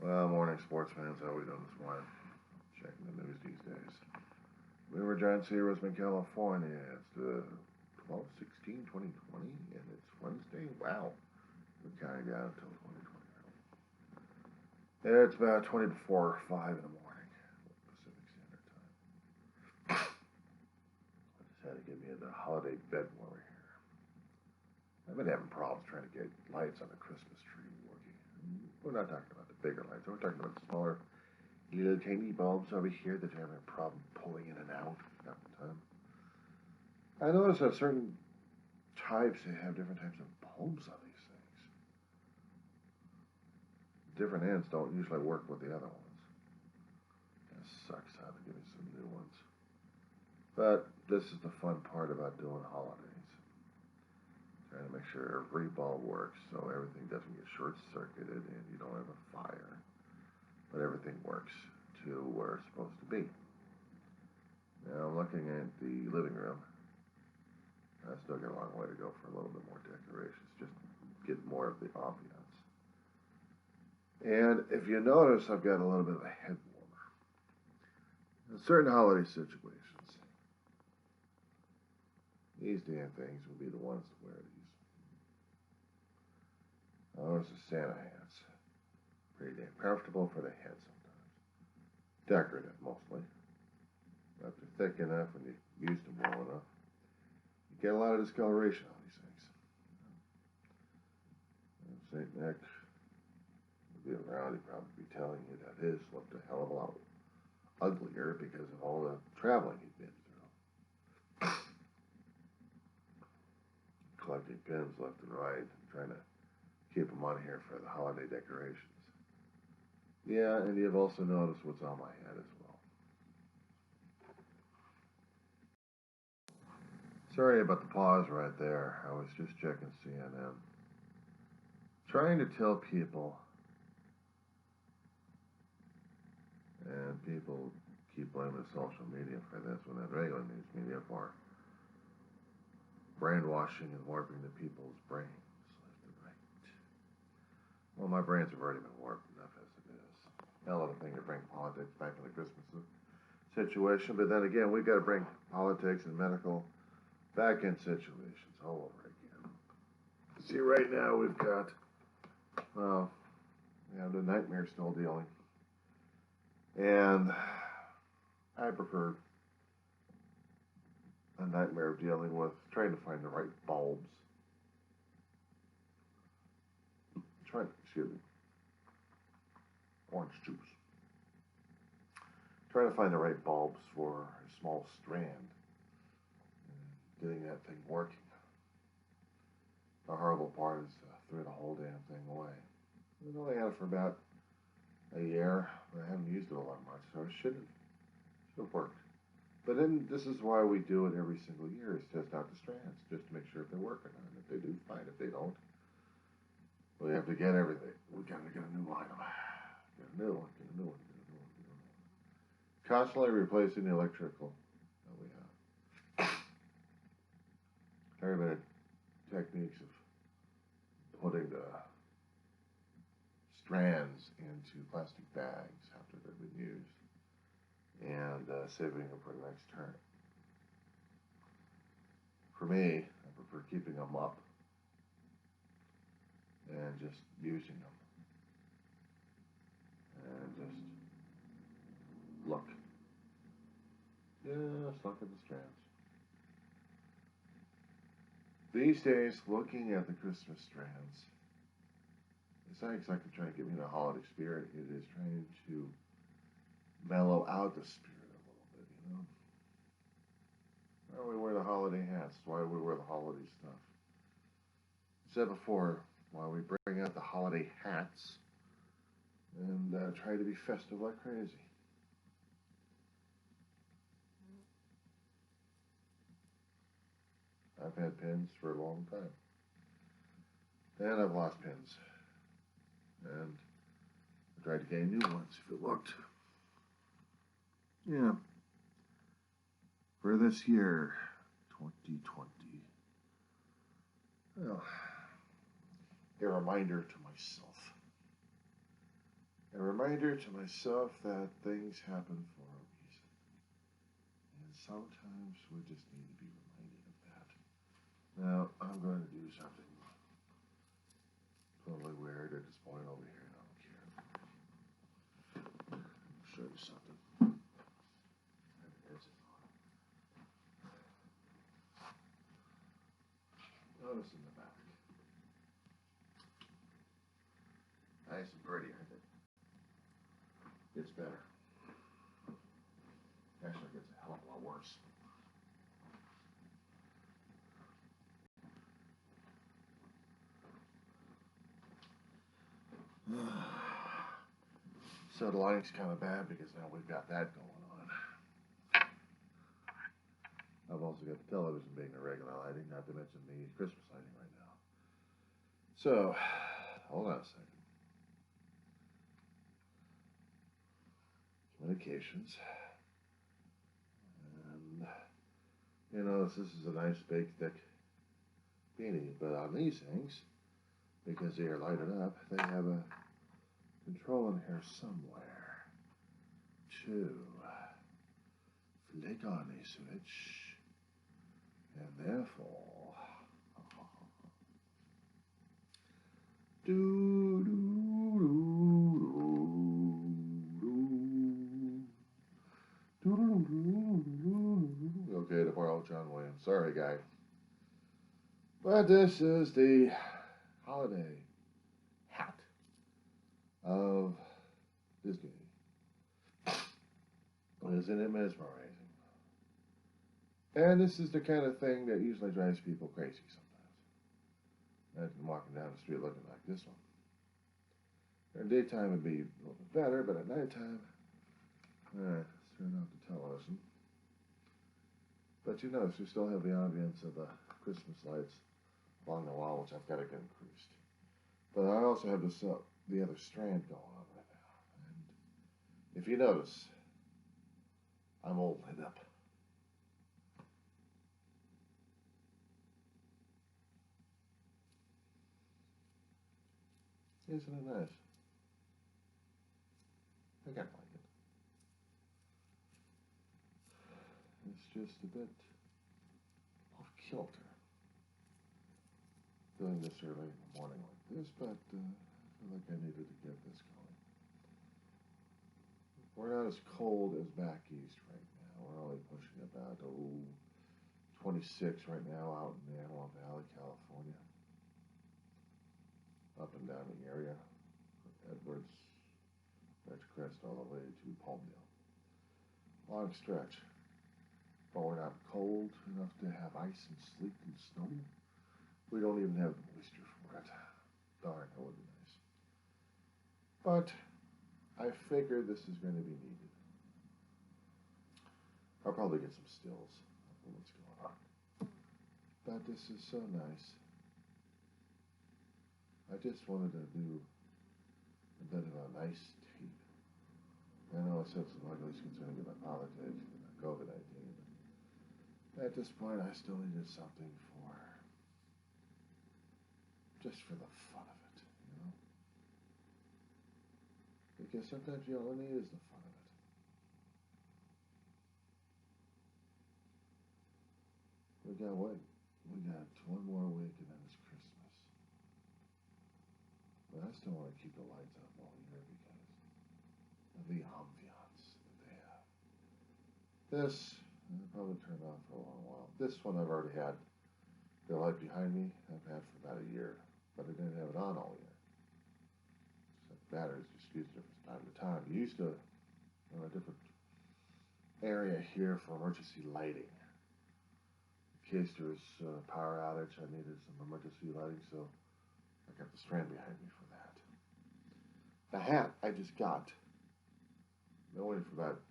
Well, morning, sports fans. How we doing this morning? Checking the news these days. We were Giants Heroes in California. It's the 12/16/2020, and it's Wednesday. Wow. We're counting down until 2020. It's about 20 before 5 in the morning, Pacific Standard Time. I just had to get me in the holiday bed while we're here. I've been having problems trying to get lights on the Christmas tree working. We're not talking about the bigger lights. We're talking about the smaller, little tiny bulbs over here that are having a problem pulling in and out half the time. I notice that certain types, they have different types of bulbs on these things. Different ends don't usually work with the other ones. It sucks how to give me some new ones. But this is the fun part about doing holidays. Trying to make sure every bulb works so everything doesn't get short-circuited and you don't have a fire. But everything works to where it's supposed to be. Now I'm looking at the living room. I still got a long way to go for a little bit more decorations, just get more of the ambiance. And if you notice, I've got a little bit of a head warmer. In certain holiday situations, these damn things will be the ones to wear these. Oh, there's the Santa hats. Pretty damn comfortable for the head sometimes. Decorative mostly. But they're thick enough and you used them well enough. You get a lot of discoloration on these things. St. Nick would be around, he'd probably be telling you that his looked a hell of a lot uglier because of all the traveling he'd been through. Collecting pins left and right, trying to keep them on here for the holiday decorations. Yeah, and you've also noticed what's on my head as well. Sorry about the pause right there. I was just checking CNN. Trying to tell people, and people keep blaming social media for this when the regular news media for brainwashing and warping the people's brains left and right. Well, my brains have already been warped enough as it is. Hell of a thing to bring politics back in the Christmas situation, but then again, we've got to bring politics and medical back in situations all over again. See, right now we've got, well, the nightmare still dealing. And I prefer a nightmare of dealing with trying to find the right bulbs. Excuse me, orange juice. Trying to find the right bulbs for a small strand and getting that thing working. The horrible part is to throw the whole damn thing away. I've only had it for about a year, but I haven't used it a lot much, so it should have worked. But then this is why we do it every single year, is test out the strands, just to make sure if they're working. And if they do, fine. If they don't, we have to get everything. We got to get a new item. Get a new one, get a new one, get a new one, get a new one. Constantly replacing the electrical that we have. Very many techniques of putting the strands into plastic bags after they've been used and saving them for the next turn. For me, I prefer keeping them up and just using them and just look. Just look at the strands. These days, looking at the Christmas strands, it's not exactly trying to get me in the holiday spirit. It is trying to mellow out the spirit a little bit, you know? Why we wear the holiday hats? Why we wear the holiday stuff? I said before, why we bring out the holiday hats and try to be festive like crazy. I've had pins for a long time. And I've lost pins. And I tried to gain new ones if it looked. Yeah. For this year, 2020. Well, a reminder to myself. A reminder to myself that things happen for a reason. And sometimes we just need to be reminded of that. Now, I'm going to do something totally weird at this point over here, and I don't care. I'll show you something. Notice in the back. Nice and pretty, aren't it? Gets better. Actually, gets a hell of a lot worse. So the lighting's kind of bad because now we've got that going on. I've also got the television being the regular lighting, not to mention the Christmas lighting right now. So, hold on a second. Communications. And you notice this is a nice big thick beanie, but on these things, because they are lighted up, they have a control in here somewhere to flick on a switch, and therefore do do do do do. Okay, to borrow John Williams. Sorry, guy. But this is the holiday hat of Disney. Isn't it mesmerizing? And this is the kind of thing that usually drives people crazy sometimes. Imagine walking down the street looking like this one. In daytime it'd be a little bit better, but at nighttime, let's turn off the television. But you notice we still have the ambience of the Christmas lights along the wall, which I've got to get increased. But I also have this the other strand going on right now. And if you notice, I'm all lit up. Isn't it nice? I kind of like it. It's just a bit off kilter doing this early in the morning like this, but I feel like I needed to get this going. We're not as cold as back east right now. We're only pushing about 26 right now out in the Antelope Valley, California. Up and down the area, Edwards, Ridgecrest, all the way to Palmdale. Long stretch. But we're not cold enough to have ice and sleet and snow. We don't even have the moisture for it. Darn, that would be nice. But I figure this is going to be needed. I'll probably get some stills of what's going on. But this is so nice. I just wanted to do a bit of a nice tape. I know I said some ugly concerning about politics and COVID-19, but at this point I still needed something for just for the fun of it, you know? Because sometimes you only need is the fun of it. We got what? We got one more week and then it's Christmas. But I still want to keep the lights up all year because of the ambiance that they have. This, I'll probably turn on for a long while. This one I've already had. The light behind me, I've had for about a year, but I didn't have it on all year. So batteries just used it from time to time. You used to have a different area here for emergency lighting. In case there was a power outage, I needed some emergency lighting, so I got the strand behind me for that. The hat I just got. I've been waiting for about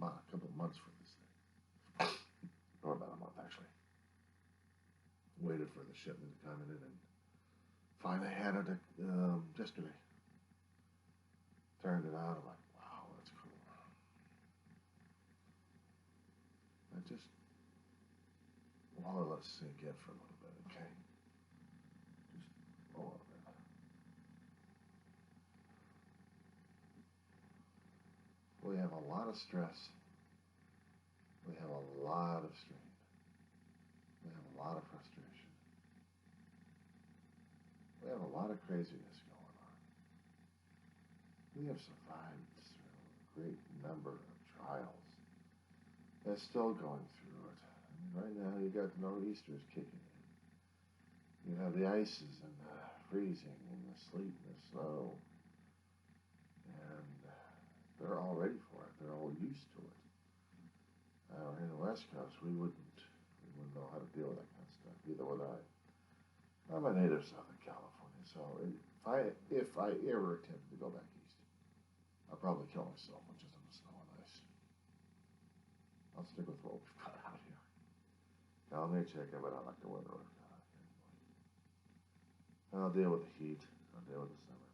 a couple of months for this thing. Or about a month, actually. Waited for the shipment to come in and finally had it yesterday. Turned it out. I'm like, wow, that's cool. I just want to let it sink in for a little bit, okay? Just a little bit. lot of stress. We have a lot of strain. We have a lot of frustration. We have a lot of craziness going on. We have survived through a great number of trials. They're still going through it. I mean, right now you got the nor'easters kicking in. You have the ices and the freezing and the sleet and the snow. And they're all ready for it. They're all used to it. In the West Coast, we wouldn't know how to deal with that kind of stuff. Neither would I. I'm a native of Southern California, so if I ever attempt to go back east, I'll probably kill myself, which is in the snow and ice. I'll stick with what we've got out here. Now, let me check it, but I like the weather we've got out here anyway. I'll deal with the heat. I'll deal with the summer.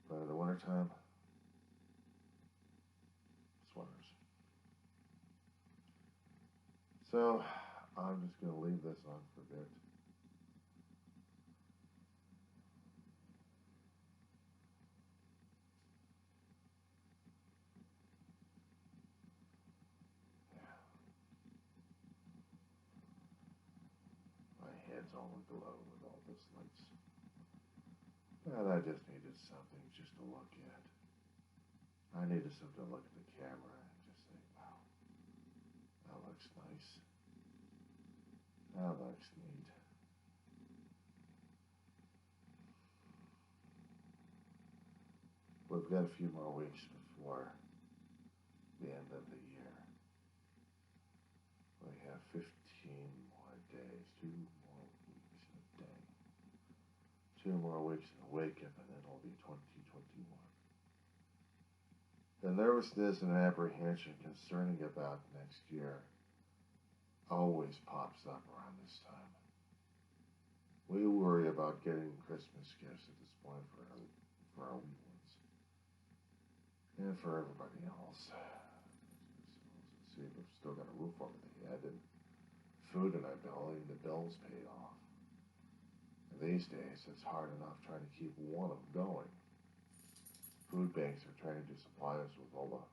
But in the wintertime, sweaters. So, I'm just going to leave this on for a bit. My head's all aglow with all those lights. And I just needed something just to look at. I needed something to look at the camera and just say, wow, that looks nice. That looks neat. We've got a few more weeks before the end of the year. We have 15 more days, 2 more weeks and a day. 2 more weeks and a wake up, and then it'll be 2021. The nervousness and apprehension concerning about next year always pops up around this time. We worry about getting Christmas gifts at this point for our wee ones. And for everybody else. Let's see if we've still got a roof over the head and food in our belly and the bills paid off. And these days, it's hard enough trying to keep one of them going. Food banks are trying to supply us with all the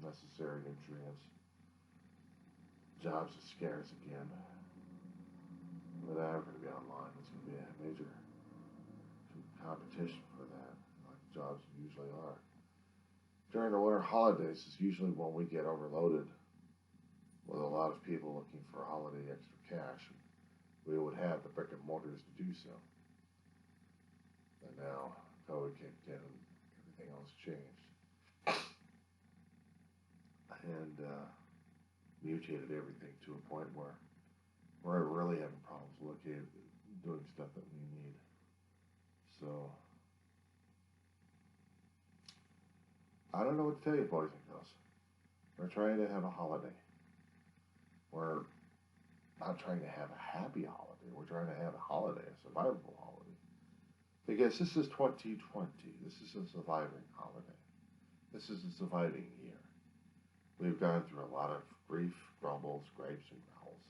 necessary nutrients. Jobs are scarce again. But I'm going to be online. It's going to be a major competition for that, like jobs usually are. During the winter holidays is usually when we get overloaded with a lot of people looking for holiday extra cash. We would have the brick and mortars to do so. And now COVID kicked in and everything else changed. And mutated everything to a point where we're really having problems doing stuff that we need. So, I don't know what to tell you, boys and girls. We're trying to have a holiday. We're not trying to have a happy holiday. We're trying to have a holiday, a survivable holiday. Because this is 2020. This is a surviving holiday. This is a surviving year. We've gone through a lot of grief, grumbles, gripes, and growls.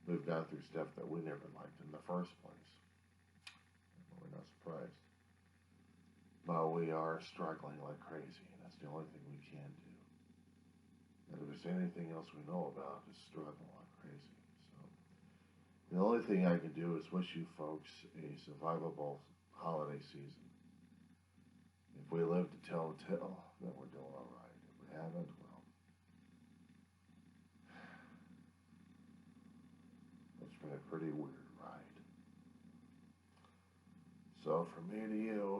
We've gone through stuff that we never liked in the first place. We're not surprised. But we are struggling like crazy, and that's the only thing we can do. And if there's anything else we know about, is struggle like crazy. So the only thing I can do is wish you folks a survivable holiday season. If we live to tell the tale, then we're doing all right. If we haven't, well, it's been a pretty weird ride. So from me to you,